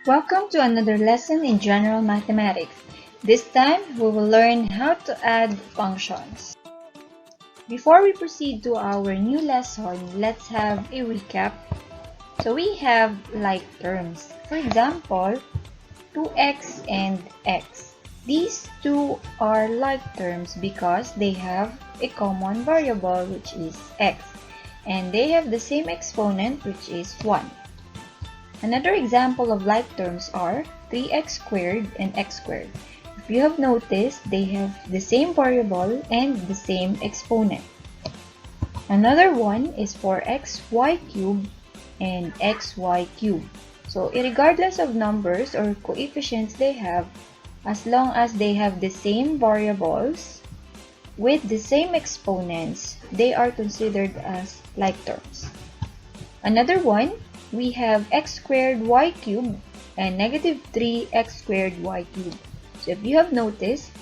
Welcome to another lesson in general mathematics. This time, we will learn how to add functions. Before we proceed to our new lesson, let's have a recap. So we have like terms. For example, 2x and x. These two are like terms because they have a common variable, which is x, and they have the same exponent, which is 1. Another example of like terms are 3x squared and x squared. If you have noticed, they have the same variable and the same exponent. Another one is 4xy cubed and xy cubed. So, regardless of numbers or coefficients they have, as long as they have the same variables with the same exponents, they are considered as like terms. Another one, we have x squared y cubed and negative 3x squared y cubed. So if you have noticed,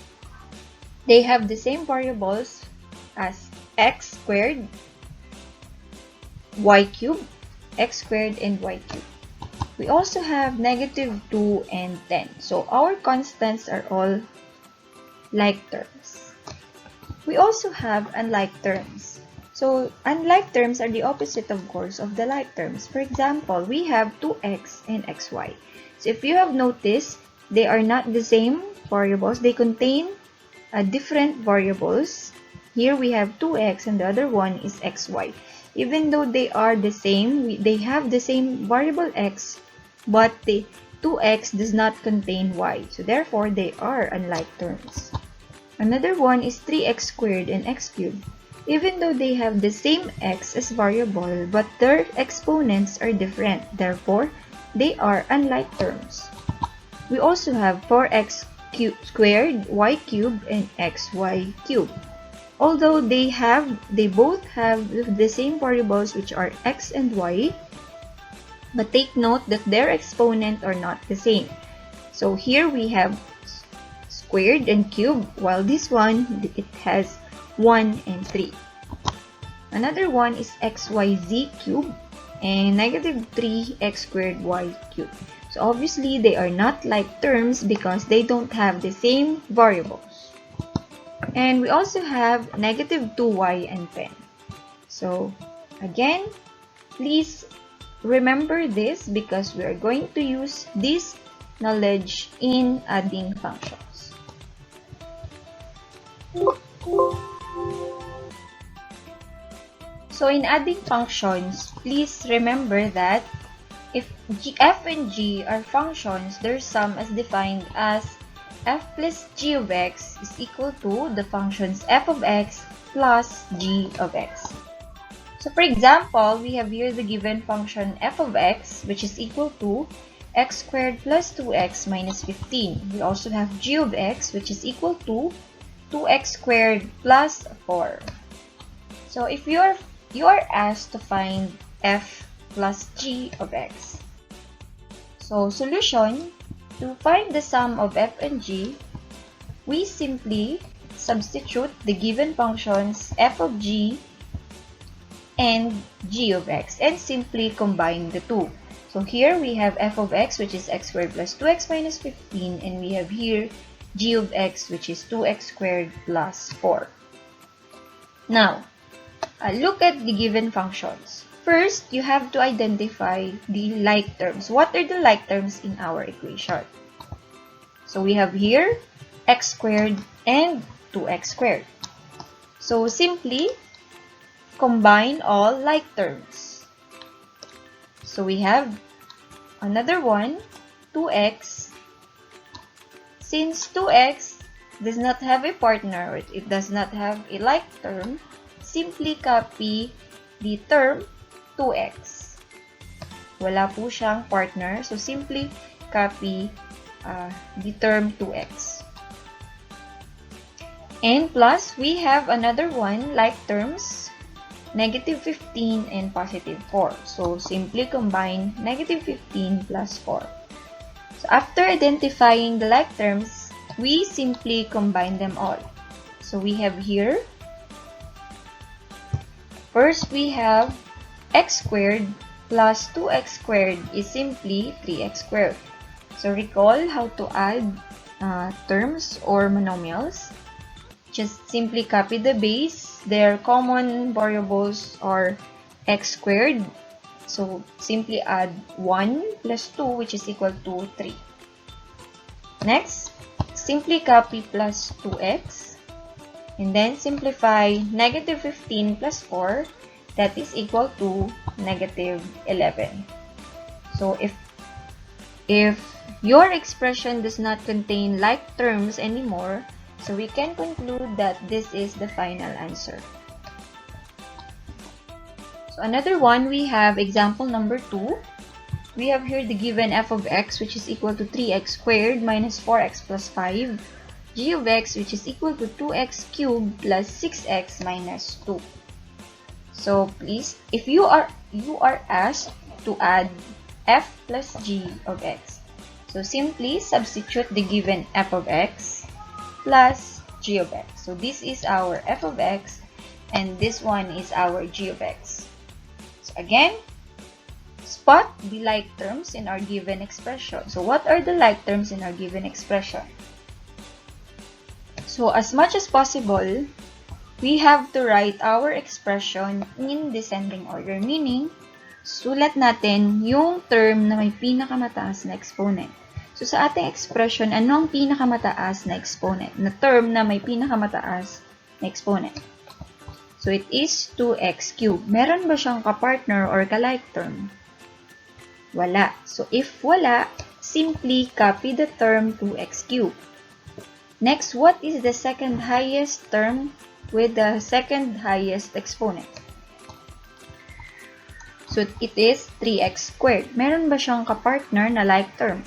they have the same variables as x squared, y cubed, x squared, and y cubed. We also have negative 2 and 10. So our constants are all like terms. We also have unlike terms. So, unlike terms are the opposite, of course, of the like terms. For example, we have 2x and xy. So, if you have noticed, they are not the same variables. They contain different variables. Here we have 2x and the other one is xy. Even though they are the same, they have the same variable x, but the 2x does not contain y. So, therefore, they are unlike terms. Another one is 3x squared and x cubed. Even though they have the same x as variable, but their exponents are different. Therefore, they are unlike terms. We also have 4x squared, y cubed, and xy cubed. Although they both have the same variables, which are x and y, but take note that their exponents are not the same. So here we have squared and cubed, while this one, it has 1 and 3. Another one is xyz cubed and negative 3x squared y cubed. So obviously, they are not like terms because they don't have the same variables. And we also have negative 2y and 10. So again, please remember this because we are going to use this knowledge in adding functions. So in adding functions, please remember that if f and g are functions, their sum is defined as f plus g of x is equal to the functions f of x plus g of x. So for example, we have here the given function f of x, which is equal to x squared plus 2x minus 15. We also have g of x, which is equal to 2x squared plus 4. So if you are asked to find f plus g of x. So solution, to find the sum of f and g, we simply substitute the given functions f of g and g of x and simply combine the two. So here we have f of x, which is x squared plus 2x minus 15, and we have here g of x, which is 2x squared plus 4. Now, look at the given functions. First, you have to identify the like terms. What are the like terms in our equation? So we have here x squared and 2x squared. So simply combine all like terms. So we have another one, 2x. Since 2x does not have a partner, or it does not have a like term, simply copy the term 2x. Wala po siyang partner, so simply copy the term 2x. And plus, we have another one, like terms, negative 15 and positive 4. So simply combine negative 15 plus 4. So after identifying the like terms, we simply combine them all. So we have here, first we have x squared plus 2x squared is simply 3x squared. So recall how to add terms or monomials. Just simply copy the base. Their common variables are x squared. So simply add 1 plus 2, which is equal to 3. Next, simply copy plus 2x. And then simplify negative 15 plus 4. That is equal to negative 11. So if your expression does not contain like terms anymore, so we can conclude that this is the final answer. So another one, we have example number 2. We have here the given f of x, which is equal to 3x squared minus 4x plus 5, g of x, which is equal to 2x cubed plus 6x minus 2. So please, if you are asked to add f plus g of x, so simply substitute the given f of x plus g of x. So this is our f of x and this one is our g of x. So again, spot the like terms in our given expression. So what are the like terms in our given expression? So as much as possible, we have to write our expression in descending order. Meaning, sulat natin yung term na may pinakamataas na exponent. So sa ating expression, ano ang pinakamataas na exponent? Na term na may pinakamataas na exponent. So it is 2x cubed. Meron ba siyang kapartner or ka-like term? Wala. So if wala, simply copy the term 2x cubed. Next, what is the second highest term with the second highest exponent? So it is 3x squared. Meron ba siyang kapartner na like term?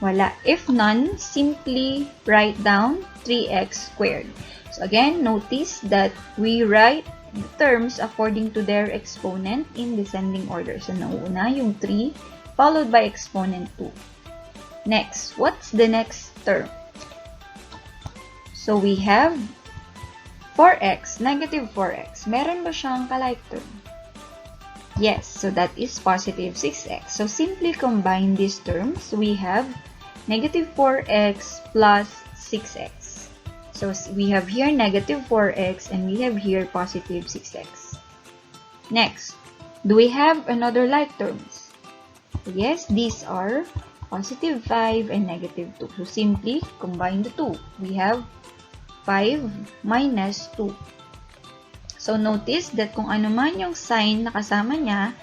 Wala. If none, simply write down 3x squared. So again, notice that we write the terms according to their exponent in descending order. So nauna yung 3 followed by exponent 2. Next, what's the next term? So we have 4x, negative 4x. Meron ba siyang ka-like term? Yes, so that is positive 6x. So simply combine these terms. We have negative 4x plus 6x. So we have here negative 4x and we have here positive 6x. Next, do we have another like terms? Yes, these are positive 5 and negative 2. So simply combine the two. We have 5 minus 2. So notice that kung ano man yung sign na kasama niya,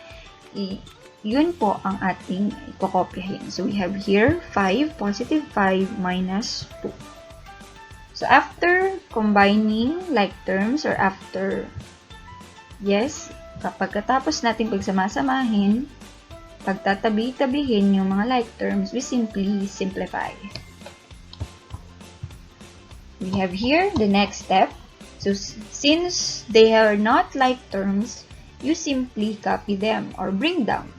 yun po ang ating ikokopyahin. So we have here 5, positive 5 minus 2. So after combining like terms or after, yes, pagkatapos natin pagsamasamahin, pagtatabi-tabihin yung mga like terms, we simply simplify. We have here the next step. So since they are not like terms, you simply copy them or bring down.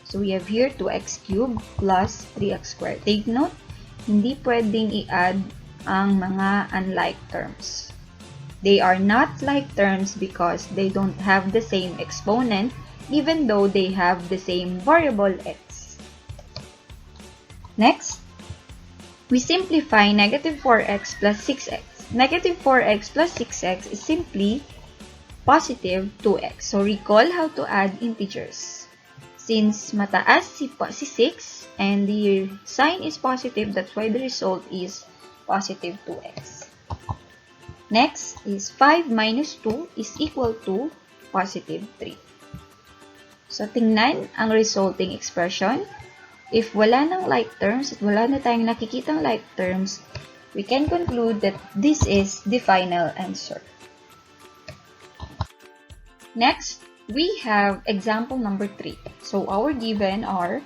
So we have here 2x cubed plus 3x squared. Take note, hindi pwedeng i-add ang mga unlike terms. They are not like terms because they don't have the same exponent even though they have the same variable x. Next, we simplify negative 4x plus 6x. Negative 4x plus 6x is simply positive 2x. So recall how to add integers. Since mataas si 6 and the sign is positive, that's why the result is positive 2x. Next is 5 minus 2 is equal to positive 3. So, tingnan ang resulting expression. If wala ng like terms at wala na tayong nakikitang like terms, we can conclude that this is the final answer. Next, we have example number 3. So, our given are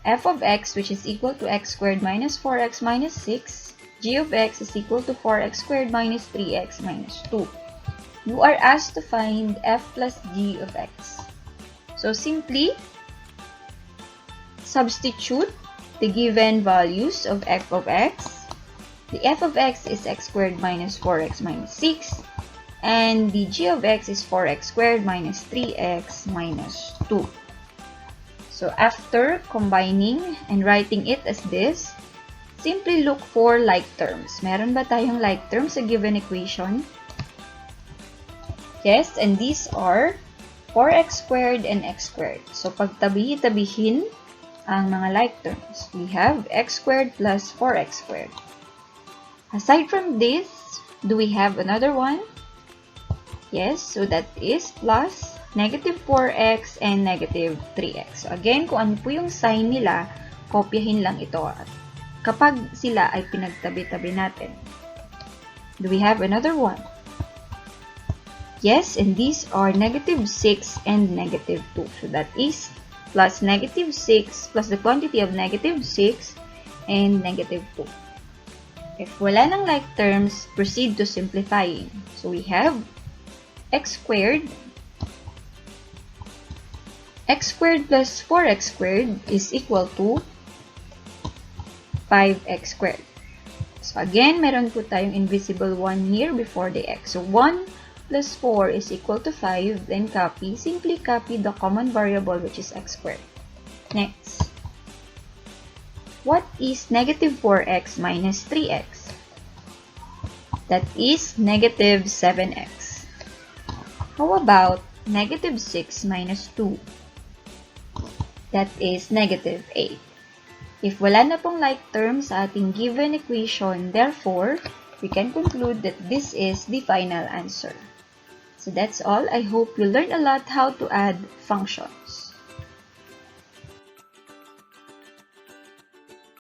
f of x, which is equal to x squared minus 4x minus 6, g of x is equal to 4x squared minus 3x minus 2. You are asked to find f plus g of x. So simply substitute the given values of f of x. The f of x is x squared minus 4x minus 6. And the g of x is 4x squared minus 3x minus 2. So after combining and writing it as this, simply look for like terms. Meron ba tayong like terms sa given equation? Yes, and these are 4x squared and x squared. So pagtabi-tabihin ang mga like terms, we have x squared plus 4x squared. Aside from this, do we have another one? Yes, so that is plus negative 4x and negative 3x. So again, kung ano po yung sign nila, kopyahin lang ito. At kapag sila ay pinagtabi-tabi natin. Do we have another one? Yes, and these are negative 6 and negative 2. So that is plus negative 6 plus the quantity of negative 6 and negative 2. If wala nang like terms, proceed to simplifying. So we have x squared plus 4x squared is equal to 5x squared. So again, meron po tayong invisible 1 here before the x. So 1 plus 4 is equal to 5. Then simply copy the common variable which is x squared. Next. What is negative 4x minus 3x? That is negative 7x. How about negative 6 minus 2? That is negative 8. If wala na pong like term sa ating given equation, therefore, we can conclude that this is the final answer. So that's all. I hope you learned a lot how to add functions.